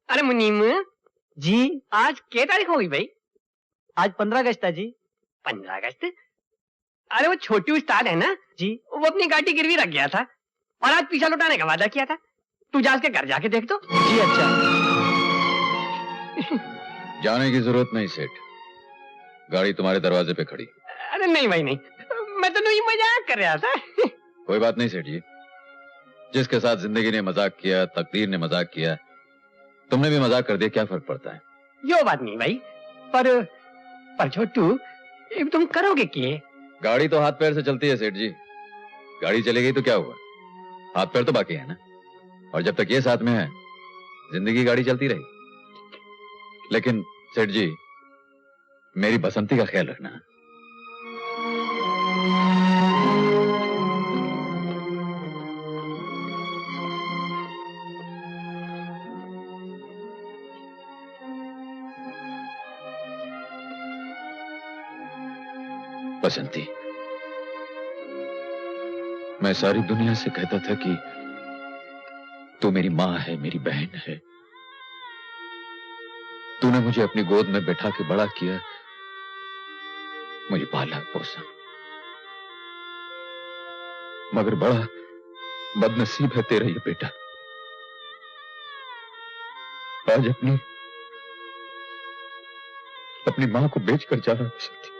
अरे मुनीम जी आज क्या तारीख हो गई भाई? आज 15 अगस्त है जी। 15 अगस्त? अरे वो छोटी उस्ताद है ना जी वो अपनी गाड़ी गिरवी रख गया था और आज पीछा लौटाने का वादा किया था। तू जा उसके घर जाके देख तो। जी अच्छा। जाने की जरूरत नहीं सेठ, गाड़ी तुम्हारे दरवाजे पे खड़ी। अरे नहीं भाई नहीं, मैं तो नहीं मजाक कर रहा था। कोई बात नहीं सेठ जी, जिसके साथ जिंदगी ने मजाक किया, तकदीर ने मजाक किया, तुमने भी मजाक कर दिया, क्या फर्क पड़ता है? यो बात नहीं भाई, पर छोटू ये तुम करोगे क्या? गाड़ी तो हाथ पैर से चलती है सेठ जी, गाड़ी चलेगी तो क्या हुआ, हाथ पैर तो बाकी है ना। और जब तक ये साथ में है जिंदगी गाड़ी चलती रही। लेकिन सेठ जी मेरी बसंती का ख्याल रखना। बसंती, मैं सारी दुनिया से कहता था कि तू मेरी मां है, मेरी बहन है। तूने मुझे अपनी गोद में बैठा के बड़ा किया, मुझे पाला पोसा, मगर बड़ा बदनसीब है तेरा ये बेटा। आज अपनी मां को बेचकर जा रहा है बसंती।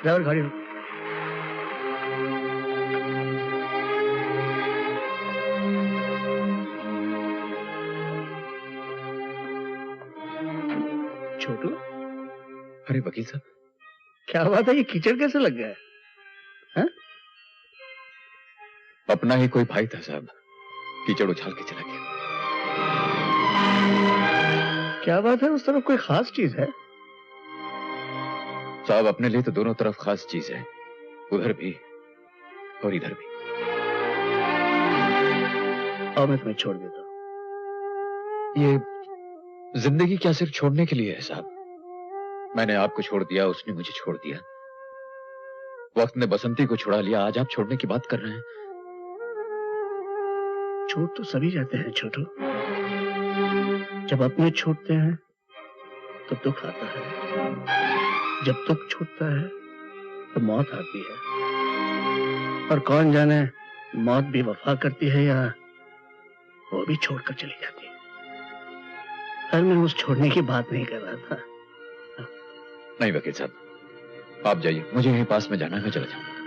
ड्राइवर गाड़ी रोक। छोटू, अरे वकील साहब, क्या बात है, ये कीचड़ कैसे लग गया है? हाँ? अपना ही कोई भाई था साहब, कीचड़ उछाल के चला गया। क्या बात है, उस तरफ कोई खास चीज है? साहब अपने लिए तो दोनों तरफ खास चीज है, उधर भी और इधर भी। और मैं तुम्हें छोड़ देता हूं। ये जिंदगी क्या सिर्फ छोड़ने के लिए है साहब? मैंने आपको छोड़ दिया, उसने मुझे छोड़ दिया, वक्त ने बसंती को छुड़ा लिया, आज आप छोड़ने की बात कर रहे हैं। छोड़ तो सभी जाते हैं छोटू, जब अपने छूटते हैं तो दुख आता है, जब दुख छूटता है तो मौत आती है। और कौन जाने मौत भी वफा करती है या वो भी छोड़कर चली जाती है। पर मैं उस छोड़ने की बात नहीं कर रहा था। नहीं वकील साहब, आप जाइए, मुझे यहीं पास में जाना है, मैं चला जाऊंगा।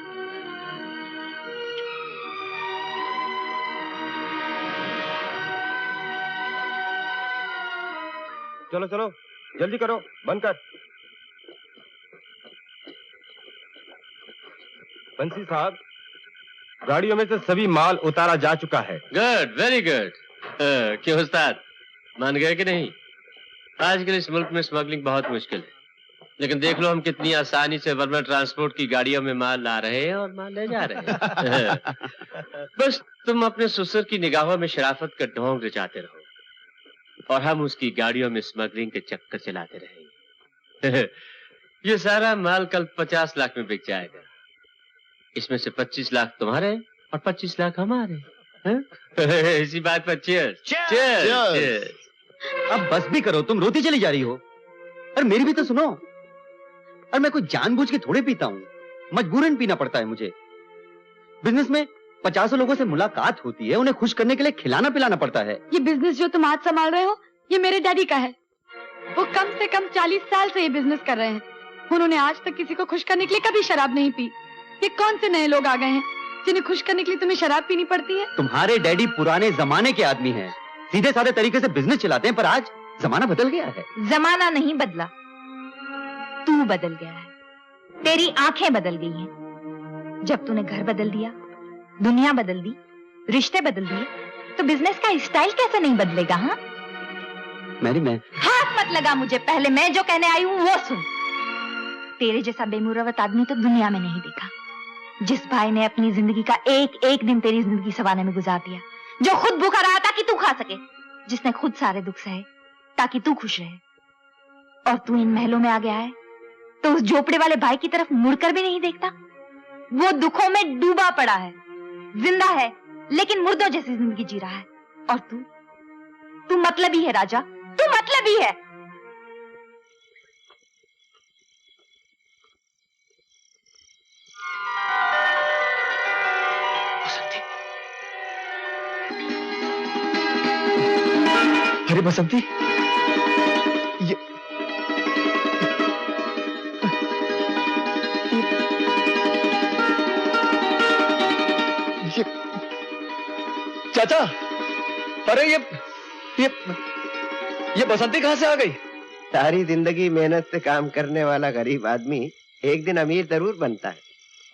चलो चलो जल्दी करो, बंद कर। बंसी साहब, गाड़ियों में से सभी माल उतारा जा चुका है। Good, very good. क्यों उस्ताद, मान गए कि नहीं? आजकल इस मुल्क में स्मगलिंग बहुत मुश्किल है, लेकिन देख लो हम कितनी आसानी से वर्मा ट्रांसपोर्ट की गाड़ियों में माल ला रहे हैं और माल ले जा रहे हैं। बस तुम अपने ससुर की निगाहों में शराफत का ढोंग रचाते रहो और हम उसकी गाड़ियों में स्मगलिंग के चक्कर चलाते रहेंगे। ये सारा माल कल 50 लाख में बिक जाएगा। इसमें से 25 लाख तुम्हारे और 25 लाख हमारे। इसी बात पर चीयर्स। चीयर्स। अब बस भी करो, तुम रोती चली जा रही हो। और मेरी भी तो सुनो। और मैं कोई जानबूझ के थोड़े पीता हूँ, मजबूरन पीना पड़ता है मुझे। बिजनेस में 50 लोगों से मुलाकात होती है, उन्हें खुश करने के लिए खिलाना पिलाना पड़ता है। ये बिजनेस जो तुम आज संभाल रहे हो, ये मेरे डैडी का है। वो कम से कम 40 साल से ये बिजनेस कर रहे हैं। उन्होंने आज तक किसी को खुश करने के लिए कभी शराब नहीं पी। ये कौन से नए लोग आ गए हैं जिन्हें खुश करने के लिए तुम्हें शराब पीनी पड़ती है? तुम्हारे डैडी पुराने जमाने के आदमी हैं, सीधे साधे तरीके से बिजनेस चलाते हैं, पर आज जमाना बदल गया है। जमाना नहीं बदला, तू बदल गया है, तेरी आंखें बदल गई हैं। जब तूने घर बदल दिया, दुनिया बदल दी, रिश्ते बदल दिए, तो बिजनेस का स्टाइल कैसे नहीं बदलेगा? हाँ, मैरी, मैं हाथ मत लगा मुझे, पहले मैं जो कहने आई हूं वो सुन। तेरे जैसा बेमुरवत आदमी तो दुनिया में नहीं देखा, जिस भाई ने अपनी जिंदगी का एक एक दिन तेरी जिंदगी संवारने में गुजार दिया, जो खुद भूखा रहा ताकि तू खा सके, जिसने खुद सारे दुख सहे ताकि तू खुश रहे। और तू इन महलों में आ गया है तो उस झोपड़े वाले भाई की तरफ मुड़कर भी नहीं देखता। वो दुखों में डूबा पड़ा है, जिंदा है लेकिन मुर्दों जैसी जिंदगी जी रहा है। और तू मतलबी है राजा, तू मतलबी है। अरे बसंती, ये चाचा, अरे ये बसंती कहां से आ गई? सारी जिंदगी मेहनत से काम करने वाला गरीब आदमी एक दिन अमीर जरूर बनता है,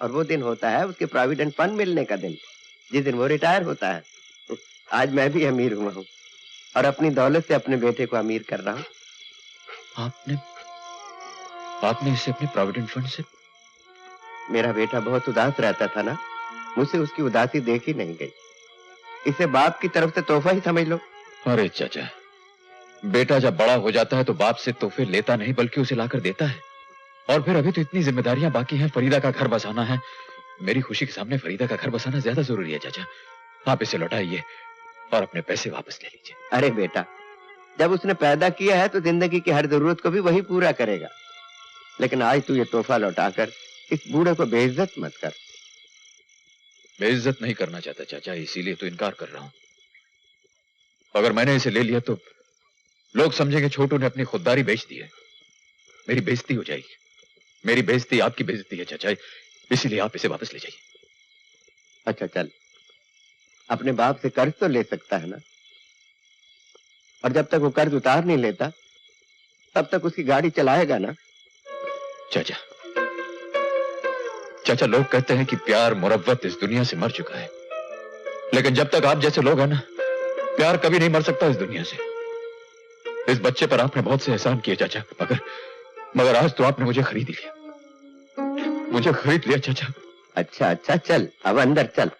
और वो दिन होता है उसके प्रोविडेंट फंड मिलने का दिन, जिस दिन वो रिटायर होता है। आज मैं भी अमीर हुआ हूँ और अपनी दौलत से अपने बेटे को अमीर कर रहा हूँ। आपने इसे अपने प्रोविडेंट फंड से? मेरा बेटा बहुत उदास रहता था ना, मुझसे उसकी उदासी देखी नहीं गई। इसे बाप की तरफ से तोहफा ही समझ लो। अरे चाचा, बेटा जब बड़ा हो जाता है तो बाप से तोहफे लेता नहीं बल्कि उसे लाकर देता है। और फिर अभी तो इतनी जिम्मेदारियां बाकी हैं, फरीदा का घर बसाना है। मेरी खुशी के सामने फरीदा का घर बसाना ज्यादा जरूरी है चाचा। आप इसे लौटाइए और अपने पैसे वापस ले लीजिए। अरे बेटा, जब उसने पैदा किया है तो जिंदगी की हर जरूरत को भी वही पूरा करेगा। लेकिन आज तू ये तोहफा लौटाकर इस बूढ़े को बेइज्जत मत कर। बेइज्जत नहीं करना चाहता चाचा, इसीलिए तो इनकार कर रहा हूं। अगर मैंने इसे ले लिया तो लोग समझेंगे छोटू ने अपनी खुददारी बेच दी है। मेरी बेइज्जती हो जाएगी। मेरी बेइज्जती आपकी बेइज्जती है चाचा, इसीलिए आप इसे वापस ले जाइए। अच्छा चल, अपने बाप से कर्ज तो ले सकता है ना, और जब तक वो कर्ज उतार नहीं लेता तब तक उसकी गाड़ी चलाएगा ना। चाचा, चाचा, लोग कहते हैं कि प्यार मुरव्वत इस दुनिया से मर चुका है, लेकिन जब तक आप जैसे लोग हैं ना, प्यार कभी नहीं मर सकता इस दुनिया से। इस बच्चे पर आपने बहुत से एहसान किए चाचा, मगर आज तो आपने मुझे खरीद लिया। मुझे खरीद लिया चाचा। अच्छा अच्छा, चल अब अंदर चल।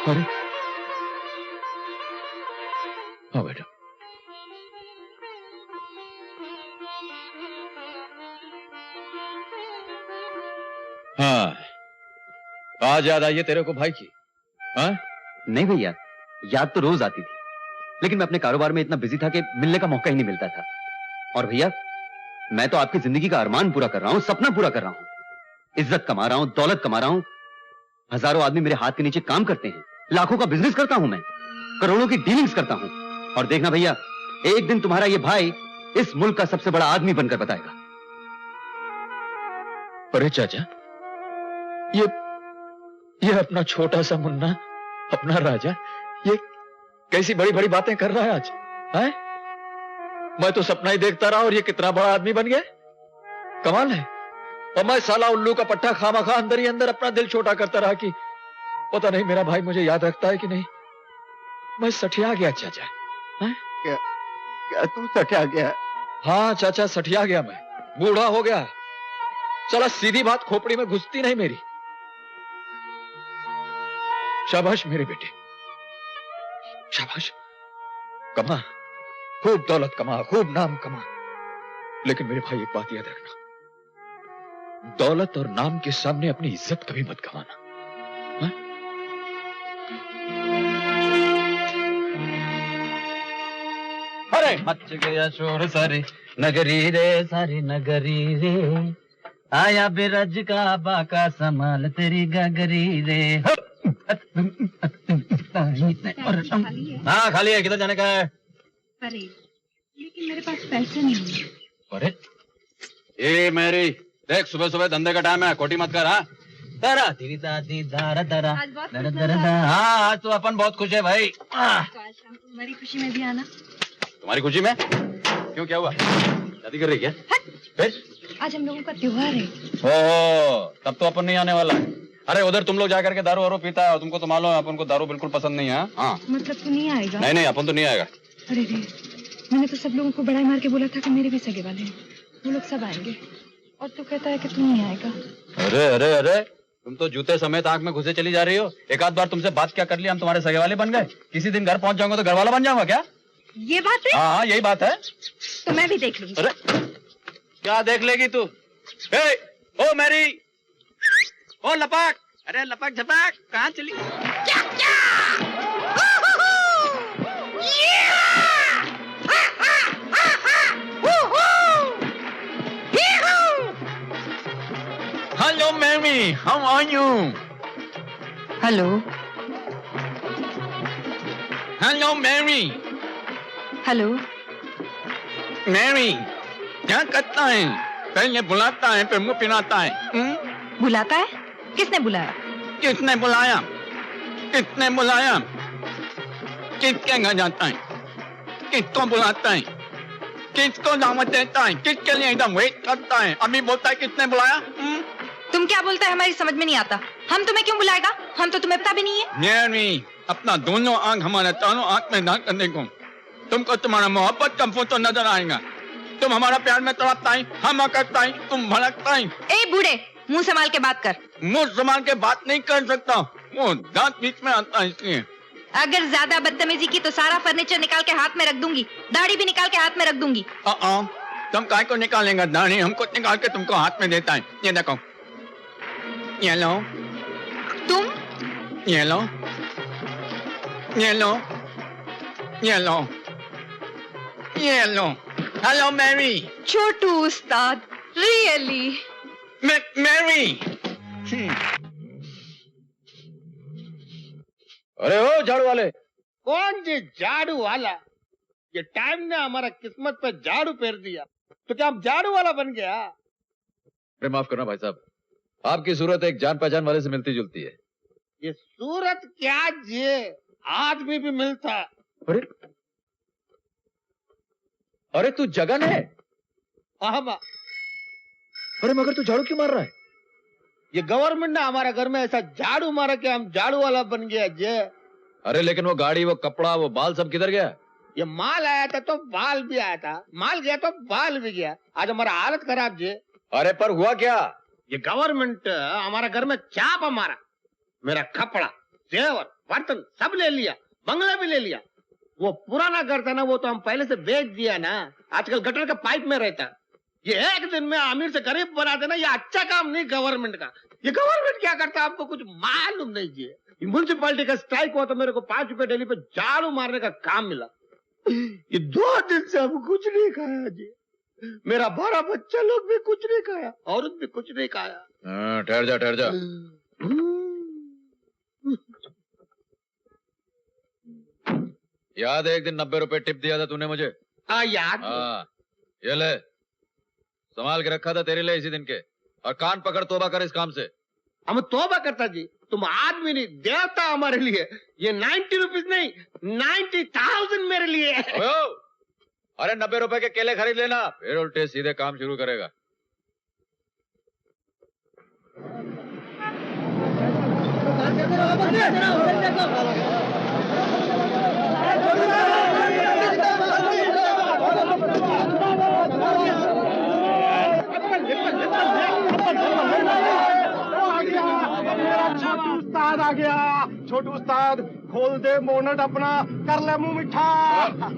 अरे हाँ बेटा, हाँ, आज याद आई है तेरे को भाई की? हाँ? नहीं भैया, याद तो रोज आती थी, लेकिन मैं अपने कारोबार में इतना बिजी था कि मिलने का मौका ही नहीं मिलता था। और भैया, मैं तो आपकी जिंदगी का अरमान पूरा कर रहा हूं, सपना पूरा कर रहा हूं। इज्जत कमा रहा हूं, दौलत कमा रहा हूं। हजारों आदमी मेरे हाथ के नीचे काम करते हैं, लाखों का बिजनेस करता हूं मैं, करोड़ों की डीलिंग्स करता हूं। और देखना भैया, एक दिन तुम्हारा ये भाई इस मुल्क का सबसे बड़ा आदमी बनकर बताएगा। अरे चाचा, ये अपना छोटा सा मुन्ना, अपना राजा, ये कैसी बड़ी बड़ी बातें कर रहा है आज? है? मैं तो सपना ही देखता रहा और ये कितना बड़ा आदमी बन गया। कमाल है। और मैं साला उल्लू का पट्टा खामखा अंदर ही अंदर अपना दिल छोटा करता रहा कि पता नहीं मेरा भाई मुझे याद रखता है कि नहीं। मैं सठिया गया चाचा। क्या तू सठिया गया? हाँ चाचा, सठिया गया मैं, बूढ़ा हो गया। चला सीधी बात खोपड़ी में घुसती नहीं मेरी। शाबाश मेरे बेटे, शाबाश। कमा, खूब दौलत कमा, खूब नाम कमा, लेकिन मेरे भाई एक बात याद रखना, दौलत और नाम के सामने अपनी इज्जत कभी मत गंवाना। हाँ? अरे मच गया शोर सारी नगरी रे, सारी नगरी रे, आया बिरज का बाका संभाल तेरी गगरी रे। हाँ खाली है, किधर जाने का है? अरे लेकिन मेरे पास पैसे नहीं है। अरे ए मेरी देख, सुबह सुबह धंधे का टाइम है, खोटी मत कर। हाँ दरा धीरे दादी दारा दरा आज बहुत दरा खुश दरा नजर दरा। हाँ आज तो अपन बहुत खुश है भाई। तो आज शाम को हमारी खुशी में भी आना। तुम्हारी खुशी में? क्यों, क्या हुआ? शादी कर रही क्या? फिर? आज हम लोगों का त्योहार है। ओहो, तब तो अपन नहीं आने वाला है। अरे उधर तुम लोग जाकर के दारू वारू पीता है और तुमको तो मालूम है अपन को दारू बिल्कुल पसंद नहीं है। हाँ मतलब तू नहीं आएगा? नहीं नहीं, अपन तो नहीं आएगा। अरे रे, मैंने तो सब लोगों को बड़ाई मार के बोला था कि मेरे भी सगे वाले हैं, वो लोग सब आएंगे, और तू कहता है कि तू नहीं आएगा। अरे अरे अरे, तुम तो जूते समेत आंख में घुसे चली जा रही हो। एक आध बार तुमसे बात क्या कर लिया, हम तुम्हारे सगे वाले बन गए। किसी दिन घर पहुंच जाऊंगा तो घर वाला बन जाऊंगा क्या? ये बात है? हाँ यही बात है। तो मैं भी देख लूंगी। अरे क्या देख लेगी तू? ए, ओ मैरी, ओ लपक, अरे लपक झपक, कहाँ चली? Hello Mary, how are you? Hello. Hello Mary. Hello. Mary क्या करता है? पहले बुलाता है फिर मुंह पिलाता है। बुलाता है? किसने बुलाया? किसने बुलाया? किसने बुलाया? किसके घर जाता है? किसको बुलाता है? किसको दावत देता है? किसके लिए एकदम वेट करता है? अभी बोलता है किसने बुलाया? तुम क्या बोलता है हमारी समझ में नहीं आता। हम तुम्हें क्यों बुलाएगा? हम तो तुम्हें पता भी नहीं है। मैरी अपना दोनों आंख हमारे चारों आंख में डाल कर देखो, तुमको तुम्हारा मोहब्बत का फोटो नजर आएगा। तुम हमारा प्यार में तड़पता है, हम करता है, तुम भड़कता है। ए बूढ़े, मुंह संभाल के बात कर। मुंह संभाल के बात नहीं कर सकता, वो दांत बीच में आता है इसलिए। अगर ज्यादा बदतमीजी की तो सारा फर्नीचर निकाल के हाथ में रख दूंगी, दाढ़ी भी निकाल के हाथ में रख दूंगी। तुम काय को निकालेंगे दाढ़ी? हमको निकाल के तुमको हाथ में देता है। ये देखो, ये लो। तुम? ये लो, ये लो, ये लो, ये लो। Hello Mary. छोटू उस्ताद, रियली? मैरी। अरे ओ झाड़ू वाले। कौन जी झाड़ू वाला? ये टाइम ने हमारा किस्मत पे झाड़ू फेर दिया, तो क्या हम झाड़ू वाला बन गया? अरे माफ करना भाई साहब, आपकी सूरत एक जान पहचान वाले से मिलती जुलती है। ये सूरत क्या जी, आदमी भी मिलता। अरे अरे तू जगन है? अरे मगर तू झाड़ू क्यों मार रहा है? ये गवर्नमेंट ने हमारा घर में ऐसा झाड़ू मारा कि हम झाड़ू वाला बन गया जे। अरे लेकिन वो गाड़ी, वो कपड़ा, वो बाल सब किधर गया? ये माल आया था तो बाल भी आया था, माल गया तो बाल भी गया। आज हमारा हालत खराब जी। अरे पर हुआ क्या? ये गवर्नमेंट हमारा घर में चाप मारा, मेरा कपड़ा, जेवर, बर्तन सब ले लिया, बंगला भी ले लिया। वो पुराना घर था ना, वो तो हम पहले से बेच दिया ना, आजकल गटर के पाइप में रहता। ये एक दिन में अमीर से गरीब बना देना, ये अच्छा काम नहीं गवर्नमेंट का। ये गवर्नमेंट क्या करता है आपको कुछ मालूम नहीं जी। म्यूनिसिपालिटी का स्ट्राइक हुआ तो मेरे को 5 रुपए डेली पे झाड़ू मारने का काम मिला। ये 2 दिन से हम कुछ नहीं खाया जी, मेरा 12 बच्चा लोग भी कुछ नहीं खाया, औरत भी कुछ नहीं खाया। ठहर जा ठहर जा। याद है एक दिन 90 रुपए टिप दिया था तूने मुझे? याद। ये ले, संभाल के रखा था तेरे लिए इसी दिन के, और कान पकड़ तौबा कर इस काम से। हम तौबा करता जी, तुम आदमी नहीं देवता हमारे लिए। ये 90 रुपीज नहीं, 90,000 मेरे लिए। अरे 90 रुपए के केले खरीद लेना, फिर उल्टे सीधे काम शुरू करेगा। उस्ताद आ गया। छोटू उस्ताद खोल दे बोनट अपना, कर ले मुंह मिठा।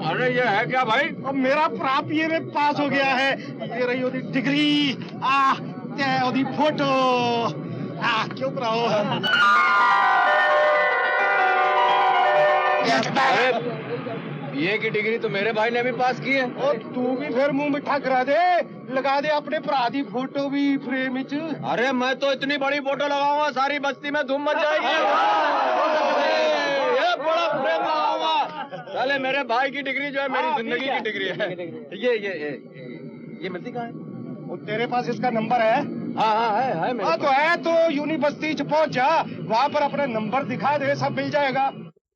अरे ये है क्या भाई? अब मेरा प्राप ये में पास हो गया है। ये रही ओदी डिग्री, ते ओदी फोटो। क्यों रहो? ये की डिग्री तो मेरे भाई ने भी पास की है। और तू भी फिर मुंह मिठा करा दे, लगा दे अपने भरा दी फोटो भी फ्रेम विच। अरे मैं तो इतनी बड़ी फोटो लगाऊंगा सारी बस्ती में धूम मच जाएगी। ये बड़ा फ्रेम लगाऊंगा। चले मेरे भाई की डिग्री जो है मेरी जिंदगी की डिग्री है। ये मिलती कहाँ है? वो तेरे पास इसका नंबर है? हाँ तो है तो यूनिवर्सिटी च पहुंच जा, वहाँ पर अपने नंबर दिखा दे, सब मिल जाएगा।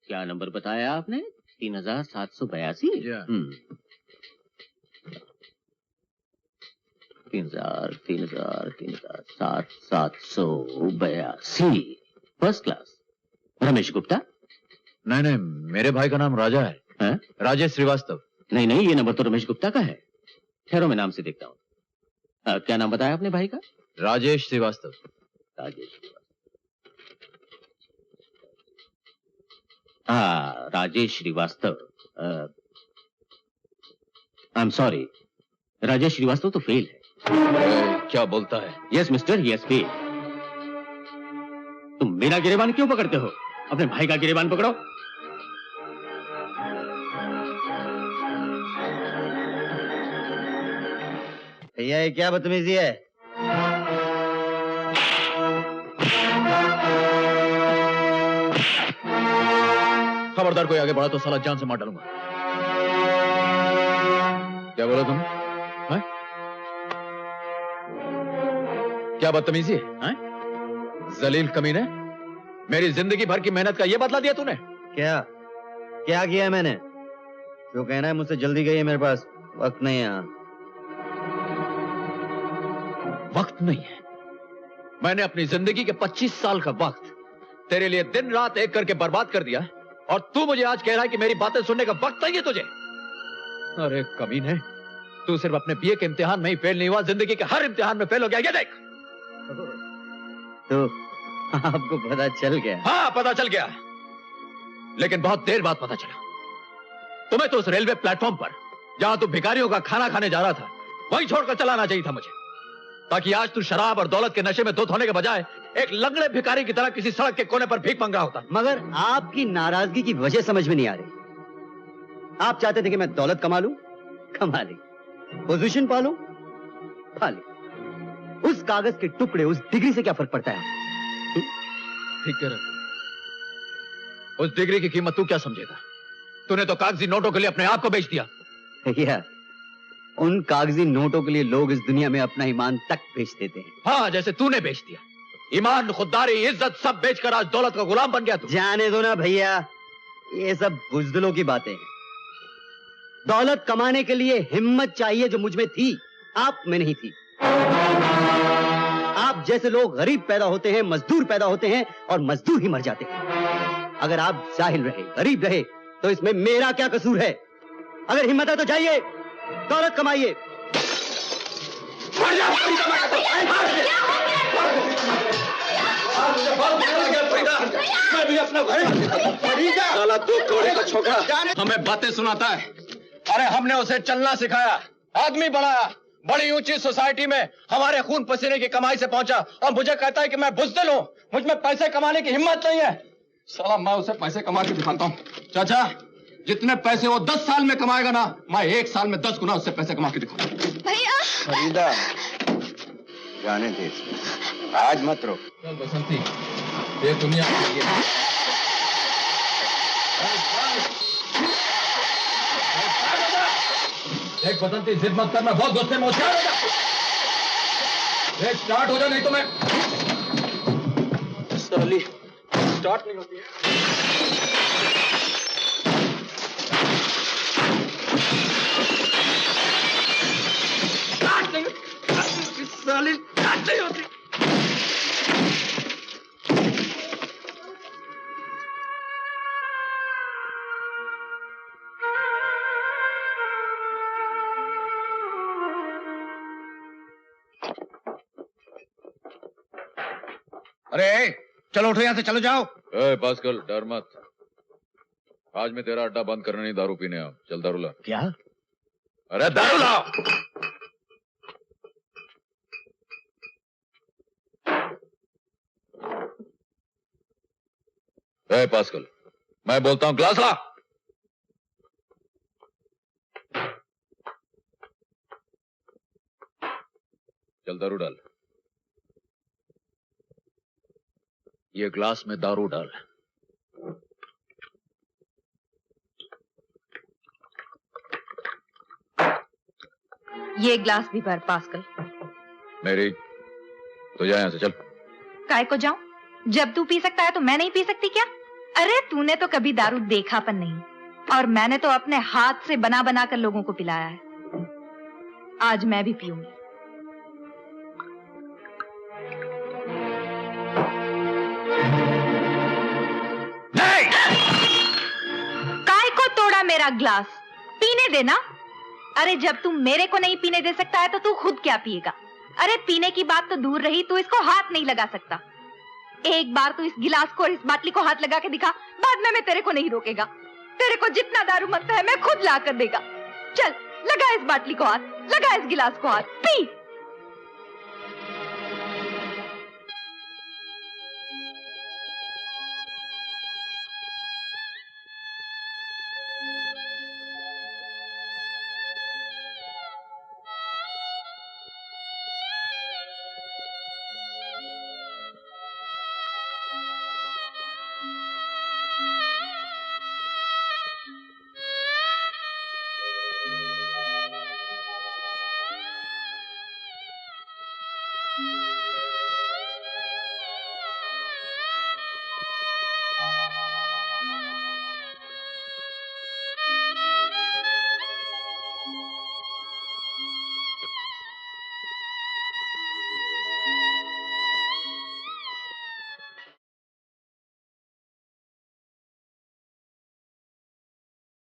क्या नंबर बताया आपने? 3782? 3782 फर्स्ट क्लास। रमेश गुप्ता? नहीं नहीं, मेरे भाई का नाम राजा है, राजेश श्रीवास्तव। नहीं नहीं, ये नंबर तो रमेश गुप्ता का है। ठहरो, मैं नाम से देखता हूँ। क्या नाम बताया आपने भाई का? राजेश श्रीवास्तव। राजेश श्रीवास्तव। हाँ, Rajesh Srivastava. I am sorry, Rajesh Srivastava तो फेल है। क्या बोलता है? Yes mister, yes fail. तुम मेरा गिरेबान क्यों पकड़ते हो? अपने भाई का गिरेबान पकड़ो। भैया ये क्या बदतमीजी है? खबरदार कोई आगे बढ़ा तो साला जान से मार डालूंगा। क्या बोला तुम? हैं? क्या बदतमीजी है? जलील कमीने, मेरी जिंदगी भर की मेहनत का ये बदला दिया तूने? क्या क्या किया है मैंने? जो कहना है मुझसे जल्दी कहिए, मेरे पास वक्त नहीं है यहाँ। वक्त नहीं है? मैंने अपनी जिंदगी के 25 साल का वक्त तेरे लिए दिन रात एक करके बर्बाद कर दिया, और तू मुझे आज कह रहा है कि मेरी बातें सुनने का वक्त नहीं है तुझे? अरे कमीने, तू सिर्फ अपने बीए के इम्तिहान में ही फेल नहीं हुआ, जिंदगी के हर इम्तिहान में फेल हो गया। ये देख। तो आपको पता चल गया? हाँ, पता चल गया, लेकिन बहुत देर बाद पता चला। तुम्हें तो उस रेलवे प्लेटफॉर्म पर जहां तू भिखारियों का खाना खाने जा रहा था, वहीं छोड़कर चलाना चाहिए था मुझे, ताकि आज तू शराब और दौलत के नशे में धुत होने के बजाय एक लंगड़े भिखारी की तरह किसी सड़क के कोने पर भीख मांग रहा होता। मगर आपकी नाराजगी की वजह समझ में नहीं आ रही। आप चाहते थे कि मैं दौलत कमा लूं, कमा ली। पोजीशन पा लूं, पा ली। उस कागज के टुकड़े, उस डिग्री से क्या फर्क पड़ता है? ठीक कह रहा। उस डिग्री की कीमत तू क्या समझेगा? तूने तो कागजी नोटों के लिए अपने आप को बेच दिया। भैया, उन कागजी नोटों के लिए लोग इस दुनिया में अपना ईमान तक बेच देते हैं। हाँ, जैसे तूने बेच दिया। ईमान, खुददारी, इज्जत सब बेचकर आज दौलत का गुलाम बन गया तू। जाने दो ना भैया, ये सब बुज़दिलों की बातें हैं। दौलत कमाने के लिए हिम्मत चाहिए जो मुझ में थी, आप में नहीं थी। आप जैसे लोग गरीब पैदा होते हैं, मजदूर पैदा होते हैं, और मजदूर ही मर जाते हैं। अगर आप जाहिल रहे, गरीब रहे, तो इसमें मेरा क्या कसूर है? अगर हिम्मत है तो जाइए, दौलत कमाइए। मैं भी अपना साला दो कोड़े का छोकरा हमें बातें सुनाता है। अरे हमने उसे चलना सिखाया, आदमी बनाया, बड़ी ऊंची सोसाइटी में हमारे खून पसीने की कमाई से पहुंचा, और मुझे कहता है कि मैं बुज़दिल हूं, मुझ में पैसे कमाने की हिम्मत नहीं है। साला मैं उसे पैसे कमा के दिखाता हूं। चाचा, जितने पैसे वो 10 साल में कमाएगा ना, मैं 1 साल में 10 गुना उससे पैसे कमा के दिखाता हूं। भैया फरीदा, जाने दे, आज मत रो। चल बसंती, ये दुनिया के लिए देख बसंती, जिद मत करना, बहुत गुस्से में होशियार हो जा। स्टार्ट हो जा, नहीं तो मैं साली स्टार्ट नहीं होती है। साली स्टार्ट नहीं होती। अरे चलो उठो, यहाँ से चलो जाओ। पास्कल, डर मत। आज मैं तेरा अड्डा बंद करने नहीं, दारू पीने आओ। चल दारू ला। क्या? अरे दारू लाओ। पास्कल, मैं बोलता हूं ग्लास ला। चल दारू डाल। ये ग्लास में दारू डाल। ये ग्लास भी भर पास्कल। मेरी तो जा यहाँ से, चल। काय को जाऊं? जब तू पी सकता है तो मैं नहीं पी सकती क्या? अरे तूने तो कभी दारू देखा पण नहीं, और मैंने तो अपने हाथ से बना बना कर लोगों को पिलाया है। आज मैं भी पीऊंगी। काय को तोड़ा मेरा ग्लास? पीने देना। अरे जब तू मेरे को नहीं पीने दे सकता है तो तू खुद क्या पिएगा? अरे पीने की बात तो दूर रही, तू इसको हाथ नहीं लगा सकता। एक बार तू इस गिलास को और इस बाटली को हाथ लगा के दिखा, बाद में मैं तेरे को नहीं रोकेगा। तेरे को जितना दारू मंगता है मैं खुद ला कर देगा। चल लगा इस बाटली को हाथ, लगा इस गिलास को हाथ, पी। Thank you.